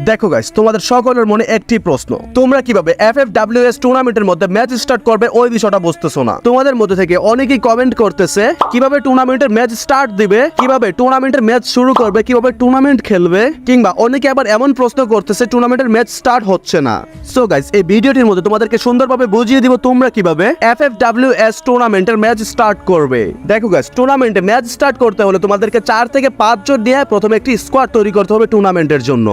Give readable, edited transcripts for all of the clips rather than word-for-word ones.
দেখো গাইস, তোমাদের সকলের মনে একটি প্রশ্ন, তোমরা কিভাবে FFWS টুর্নামেন্টের মধ্যে ম্যাচ স্টার্ট করবে ওই বিষয়টা বুঝতেছো না। তোমাদের মধ্যে থেকে অনেকেই কমেন্ট করতেছে কিভাবে টুর্নামেন্টের ম্যাচ স্টার্ট দিবে, কিভাবে টুর্নামেন্টের ম্যাচ শুরু করবে, কিভাবে টুর্নামেন্ট খেলবে, কিংবা অনেকে আবার এমন প্রশ্ন করতেছে টুর্নামেন্টের ম্যাচ স্টার্ট হচ্ছে না। সো গাইস, এই ভিডিওটির মধ্যে তোমাদেরকে সুন্দরভাবে বুঝিয়ে দিব তোমরা কিভাবে FFWS টুর্নামেন্টের ম্যাচ স্টার্ট করবে। দেখো গাইস, টুর্নামেন্টে ম্যাচ স্টার্ট করতে হলে তোমাদেরকে 4 থেকে 5 জন নিয়ে প্রথমে একটি স্কোয়াড তৈরি করতে হবে টুর্নামেন্টের জন্য।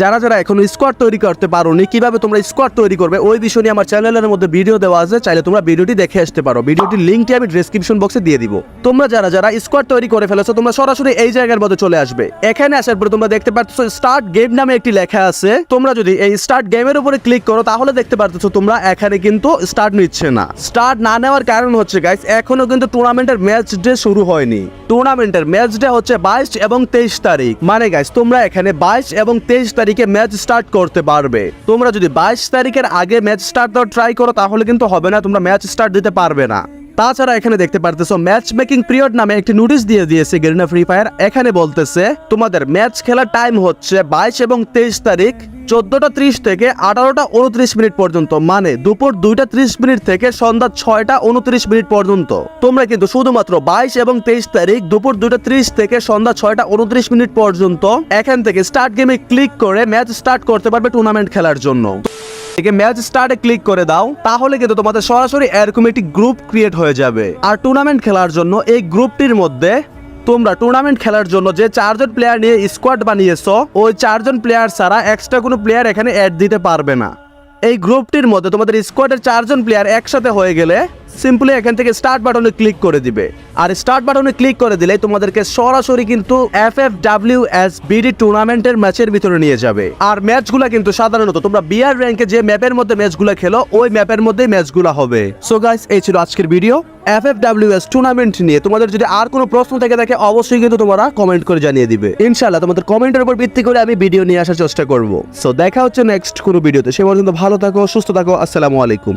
যারা যারা এখনো স্কোয়াড তৈরি করতে পারোনি, কিভাবে তোমরা স্কোয়াড তৈরি করবে ওই বিষয় নিয়ে আমার চ্যানেলের মধ্যে ভিডিও দেওয়া আছে, চাইলে তোমরা ভিডিওটি দেখে আসতে পারো। ভিডিওটির লিঙ্কটি আমি ডেসক্রিপশন বক্সে দিয়ে দিব। তোমরা যারা যারা স্কোয়াড তৈরি করে ফেলেছো তোমরা সরাসরি এই জায়গার মধ্যে চলে আসবে। এখানে আসার পরে তোমরা দেখতে পাচ্ছ স্টার্ট গেম নামে একটি লেখা আছে। তোমরা যদি এই স্টার্ট গেমের উপরে ক্লিক করো তাহলে দেখতে পাচ্ছ তোমরা এখানে কিন্তু স্টার্ট নিচ্ছে না। স্টার্ট না নেওয়ার কারণ হচ্ছে গাইস, এখনো কিন্তু টুর্নামেন্টের ম্যাচ ডে শুরু হয়নি। টুর্নামেন্টের ম্যাচ ডে হচ্ছে 22 এবং 23 তারিখ। মানে গাইস, তোমরা এখানে 22 এবং 23 তারিখে ম্যাচ স্টার্ট করতে পারবে। তোমরা যদি 22 তারিখের আগে ম্যাচ স্টার্ট দাও ট্রাই করো তাহলে কিন্তু হবে না, তোমরা ম্যাচ স্টার্ট দিতে পারবে না। তাছাড়া এখানে দেখতে পারতেছো ম্যাচ মেকিং পিরিয়ড নামে একটি নোটিশ দিয়ে দিয়েছে গেরিনা ফ্রি ফায়ার। এখানে বলতেছে তোমাদের ম্যাচ খেলার টাইম হচ্ছে 22 এবং 23 তারিখ 14টা 30 থেকে 18টা 29 মিনিট পর্যন্ত, মানে দুপুর 2টা 30 মিনিট থেকে সন্ধ্যা 6টা 29 মিনিট পর্যন্ত। তোমরা কিন্তু শুধুমাত্র 22 এবং 23 তারিখ দুপুর 2টা 30 থেকে সন্ধ্যা 6টা 29 মিনিট পর্যন্ত এখান থেকে স্টার্ট গেমে ক্লিক করে ম্যাচ স্টার্ট করতে পারবে টুর্নামেন্ট খেলার জন্য। ম্যাচ স্টার্টে ক্লিক করে দাও, তাহলে কিন্তু তোমাদের সরাসরি এরকম একটি গ্রুপ ক্রিয়েট হয়ে যাবে। আর টুর্নামেন্ট খেলার জন্য এই গ্রুপটির মধ্যে তোমরা টুর্নামেন্ট খেলার জন্য যে 4 জন প্লেয়ার নিয়ে স্কোয়াড বানিয়েছো ওই 4 জন প্লেয়ার ছাড়া এক্সট্রা কোনো প্লেয়ার এখানে অ্যাড দিতে পারবে না। এই গ্রুপটির মধ্যে তোমাদের স্কোয়াডের 4 জন প্লেয়ার একসাথে হয়ে গেলে সিম্পলি এখান থেকে স্টার্ট বাটনে ক্লিক করে দিবে। আর স্টার্ট বাটনে ক্লিক করে দিলে তোমাদেরকে সরাসরি কিন্তু FFWS BD টুর্নামেন্টের ম্যাচের ভিতরে নিয়ে যাবে। আর ম্যাচগুলো কিন্তু সাধারণত তোমরা বিআর র্যাঙ্কে যে ম্যাপের মধ্যে ম্যাচগুলো খেলো ওই ম্যাপের মধ্যেই ম্যাচগুলো হবে। সো গাইস, এই ছিল আজকের ভিডিও FFWS টুর্নামেন্ট নিয়ে। তোমাদের যদি আর কোনো প্রশ্ন থেকে থাকে অবশ্যই কিন্তু তোমরা কমেন্ট করে জানিয়ে দিবে। ইনশাআল্লাহ তোমাদের কমেন্টের উপর ভিত্তি করে আমি ভিডিও নিয়ে আসার চেষ্টা করব। সো দেখা হচ্ছে নেক্সট কোনো ভিডিওতে। সে পর্যন্ত ভালো থাকো, সুস্থ থাকো। আসসালামু আলাইকুম।